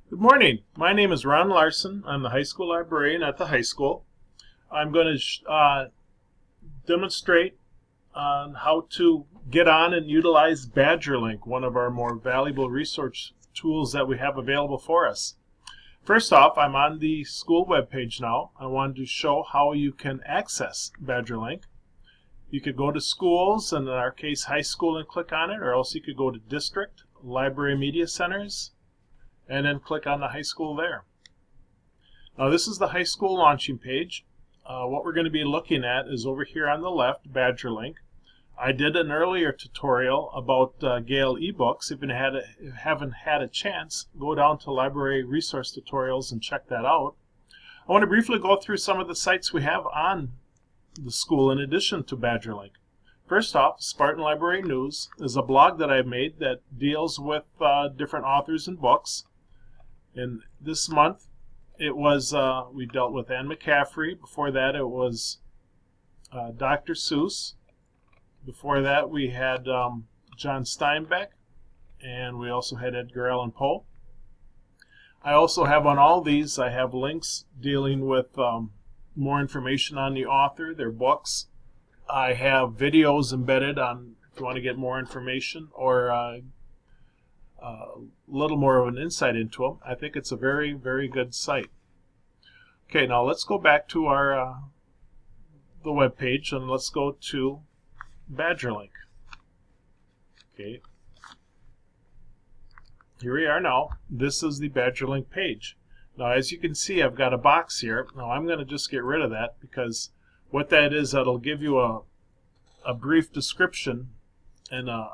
Good morning. My name is Ron Larson. I'm the high school librarian at the high school. I'm going to demonstrate on how to get on and utilize Badgerlink, one of our more valuable research tools that we have available for us. First off, I'm on the school webpage now. I wanted to show how you can access Badgerlink. You could go to schools, and in our case high school, and click on it, or else you could go to district, library media centers, and then click on the high school there. Now this is the high school launching page. What we're going to be looking at is over here on the left, Badgerlink. I did an earlier tutorial about Gale ebooks. If you haven't had a chance, go down to library resource tutorials and check that out. I want to briefly go through some of the sites we have on the school in addition to Badgerlink. First off, Spartan Library News is a blog that I've made that deals with different authors and books. And this month, it was we dealt with Anne McCaffrey. Before that, it was Dr. Seuss. Before that, we had John Steinbeck, and we also had Edgar Allan Poe. I also have on all these, I have links dealing with more information on the author, their books. I have videos embedded on if you want to get more information or a little more of an insight into them. I think it's a very, very good site. Okay, now let's go back to our the web page and let's go to Badgerlink. Okay, here we are now. This is the Badgerlink page. Now, as you can see, I've got a box here. Now, I'm going to just get rid of that because what that is, that'll give you a brief description and a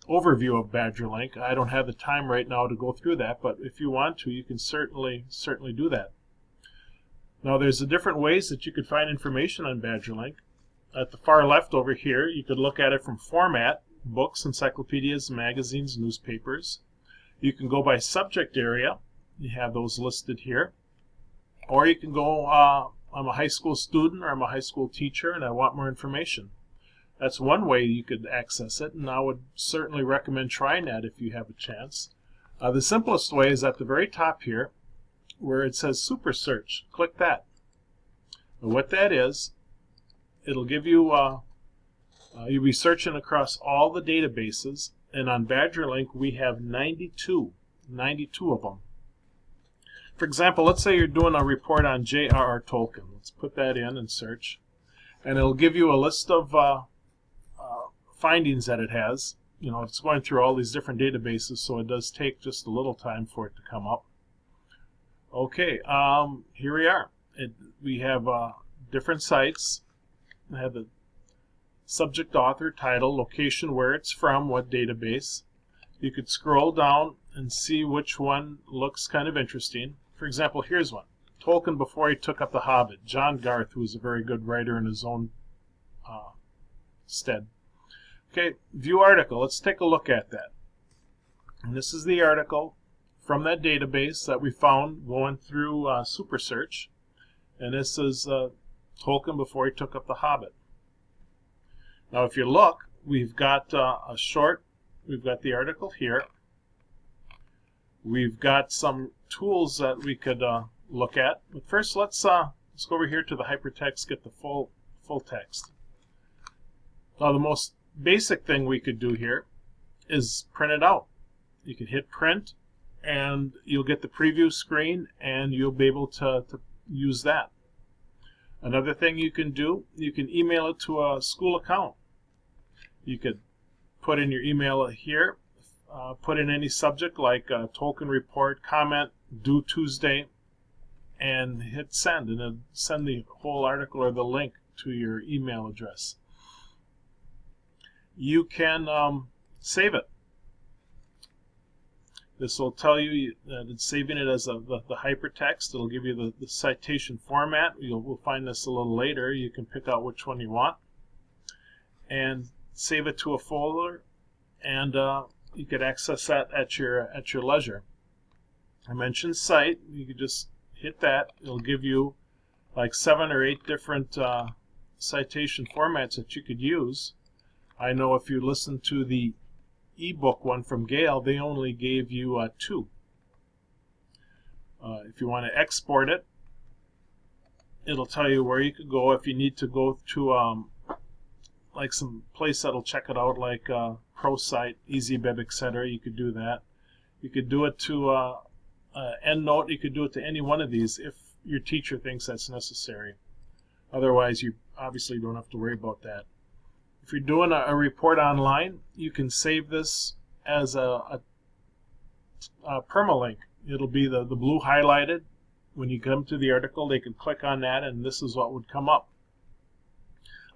overview of Badgerlink. I don't have the time right now to go through that, but if you want to, you can certainly do that. Now, there's different ways that you could find information on Badgerlink. At the far left over here, you could look at it from format, books, encyclopedias, magazines, newspapers. You can go by subject area. You have those listed here. Or you can go, I'm a high school student or I'm a high school teacher and I want more information. That's one way you could access it, and I would certainly recommend trying that if you have a chance. The simplest way is at the very top here where it says Super Search. Click that. And what that is, it'll give you, you'll be searching across all the databases, and on Badgerlink we have 92 of them. For example, let's say you're doing a report on J.R.R. Tolkien. Let's put that in and search. And it'll give you a list of findings that it has. You know, it's going through all these different databases, so it does take just a little time for it to come up. Okay, here we are. We have different sites. I have the subject, author, title, location, where it's from, what database. You could scroll down and see which one looks kind of interesting. For example, here's one. Tolkien Before He Took Up the Hobbit. John Garth, who was a very good writer in his own stead. Okay, view article. Let's take a look at that. And this is the article from that database that we found going through Super Search. And this is Tolkien Before He Took Up the Hobbit. Now, if you look, we've got we've got the article here. We've got some tools that we could look at. But first, let's go over here to the hypertext, get the full text. Now, the most basic thing we could do here is print it out. You can hit print, and you'll get the preview screen, and you'll be able to use that. Another thing you can do, you can email it to a school account. You could put in your email here, put in any subject like Tolkien report, comment, due Tuesday, and hit send, and it'll send the whole article or the link to your email address. You can save it. This will tell you that it's saving it as the hypertext. It'll give you the citation format. We'll find this a little later. You can pick out which one you want and save it to a folder, and you could access that at your leisure. I mentioned cite. You could just hit that. It'll give you like 7 or 8 different citation formats that you could use. I know if you listen to the ebook one from Gale, they only gave you 2. If you want to export it, it'll tell you where you could go. If you need to go to like some place that'll check it out, like ProSite, EasyBib, etc., you could do that. You could do it to EndNote. You could do it to any one of these if your teacher thinks that's necessary. Otherwise, you obviously don't have to worry about that. If you're doing a report online, you can save this as a permalink. It'll be the blue highlighted. When you come to the article, they can click on that, and this is what would come up.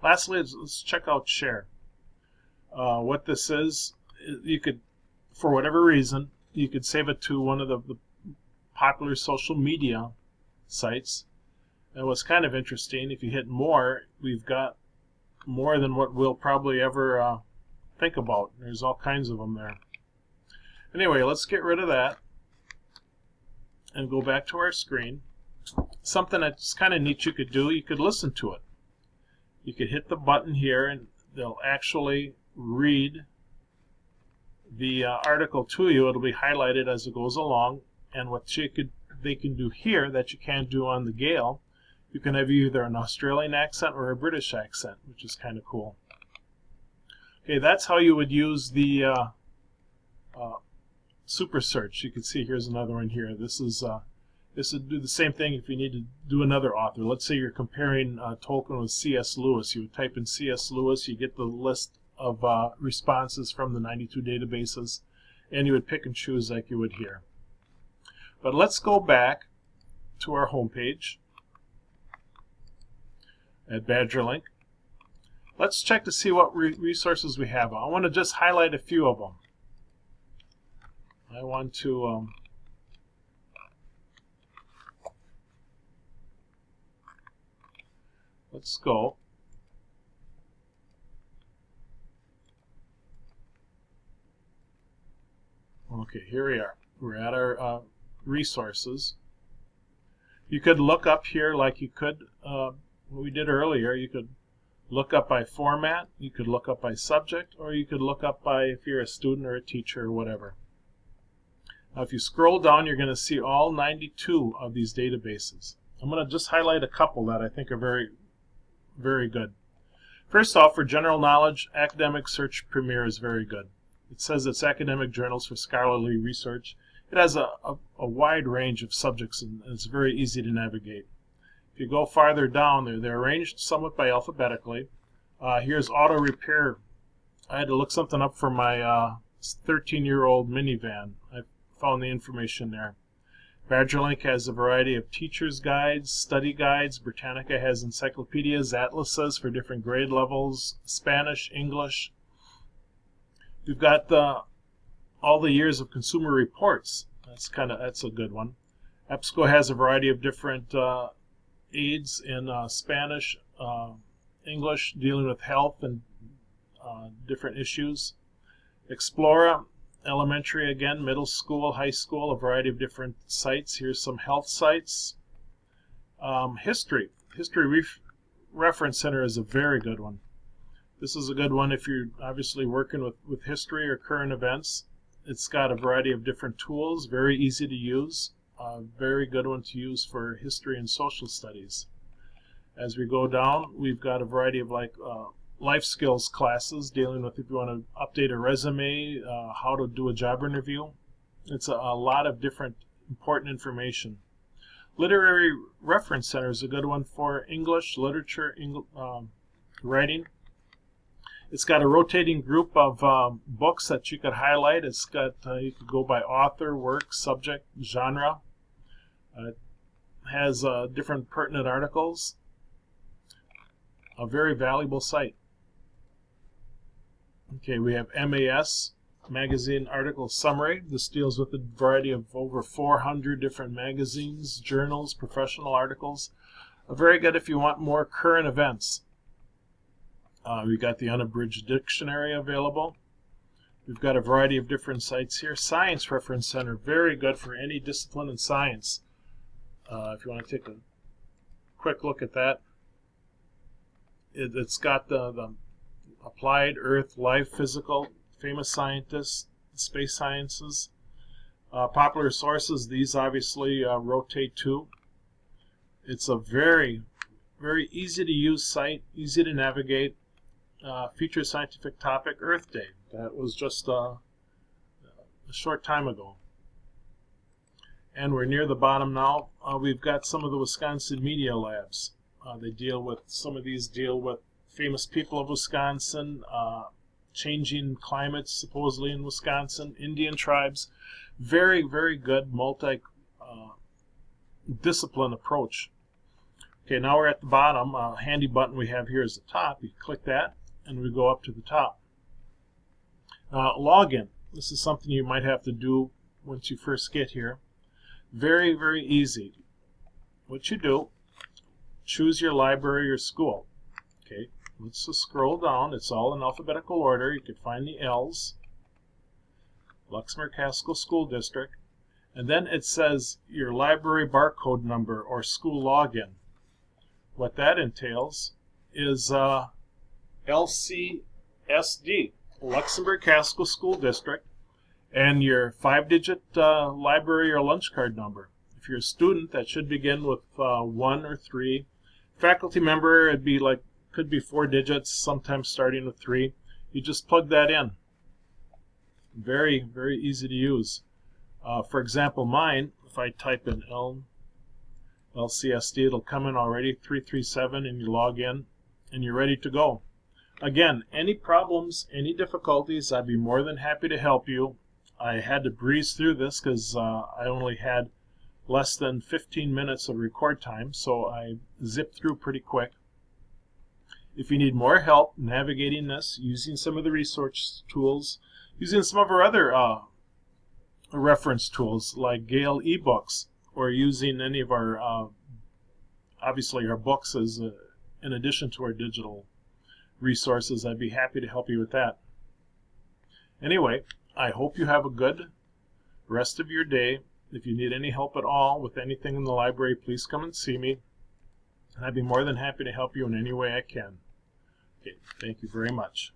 Lastly, let's check out Share. What this is, you could, for whatever reason, you could save it to one of the popular social media sites. And what's kind of interesting, if you hit more, we've got more than what we'll probably ever think about. There's all kinds of them there. Anyway, let's get rid of that and go back to our screen. Something that's kind of neat you could do, you could listen to it. You could hit the button here and they'll actually read the article to you. It'll be highlighted as it goes along. And what they can do here that you can't do on the Gale, you can have either an Australian accent or a British accent, which is kind of cool. Okay, that's how you would use the Super Search. You can see here's another one here. This would do the same thing if you need to do another author. Let's say you're comparing Tolkien with C.S. Lewis. You would type in C.S. Lewis, you get the list of responses from the 92 databases, and you would pick and choose like you would here. But let's go back to our home page at Badgerlink. Let's check to see what resources we have. I want to just highlight a few of them. I want to let's go. Okay, here we are. We're at our resources. You could look up here like you could what we did earlier. You could look up by format, you could look up by subject, or you could look up by if you're a student or a teacher or whatever. Now if you scroll down, you're going to see all 92 of these databases. I'm going to just highlight a couple that I think are very, very good. First off, for general knowledge, Academic Search Premier is very good. It says it's academic journals for scholarly research. It has a wide range of subjects and it's very easy to navigate. If you go farther down, they're arranged somewhat by alphabetically. Here's auto repair. I had to look something up for my 13-year-old minivan. I found the information there. Badgerlink has a variety of teacher's guides, study guides. Britannica has encyclopedias, atlases for different grade levels, Spanish, English. We've got all the years of consumer reports. That's a good one. EBSCO has a variety of different aids in Spanish, English, dealing with health and different issues. Explora, elementary again, middle school, high school, a variety of different sites. Here's some health sites. History Reference Center is a very good one. This is a good one if you're obviously working with history or current events. It's got a variety of different tools, very easy to use. Very good one to use for history and social studies. As we go down, we've got a variety of life skills classes dealing with if you want to update a resume, how to do a job interview. It's a lot of different important information. Literary Reference Center is a good one for English, literature, writing. It's got a rotating group of books that you could highlight. It's got you could go by author, work, subject, genre. It has different pertinent articles. A very valuable site. Okay, we have MAS, Magazine Article Summary. This deals with a variety of over 400 different magazines, journals, professional articles. Very good if you want more current events. We've got the Unabridged Dictionary available. We've got a variety of different sites here. Science Reference Center, very good for any discipline in science. If you want to take a quick look at that. It's got the applied, earth, life, physical, famous scientists, space sciences. Popular sources, these obviously rotate too. It's a very, very easy to use site, easy to navigate. Featured scientific topic, Earth Day. That was just a short time ago. And we're near the bottom now. We've got some of the Wisconsin media labs. Some of these deal with famous people of Wisconsin, changing climates supposedly in Wisconsin, Indian tribes. Very, very good multi-discipline approach. Okay, now we're at the bottom. A handy button we have here is the top. You click that and we go up to the top. Login. This is something you might have to do once you first get here. Very, very easy. What you do, choose your library or school. Okay, let's just scroll down. It's all in alphabetical order. You can find the L's. Luxembourg-Haskell School District. And then it says your library barcode number or school login. What that entails is LCSD, Luxembourg-Haskell School District, and your 5-digit library or lunch card number. If you're a student, that should begin with 1 or 3. Faculty member, could be 4 digits, sometimes starting with 3. You just plug that in. Very, very easy to use. For example, mine, if I type in LCSD, it'll come in already, 337, and you log in, and you're ready to go. Again, any problems, any difficulties, I'd be more than happy to help you. I had to breeze through this because I only had less than 15 minutes of record time, so I zipped through pretty quick. If you need more help navigating this, using some of the research tools, using some of our other reference tools like Gale eBooks, or using any of our, obviously our books as in addition to our digital resources, I'd be happy to help you with that. Anyway, I hope you have a good rest of your day. If you need any help at all with anything in the library, please come and see me. And I'd be more than happy to help you in any way I can. Okay, thank you very much.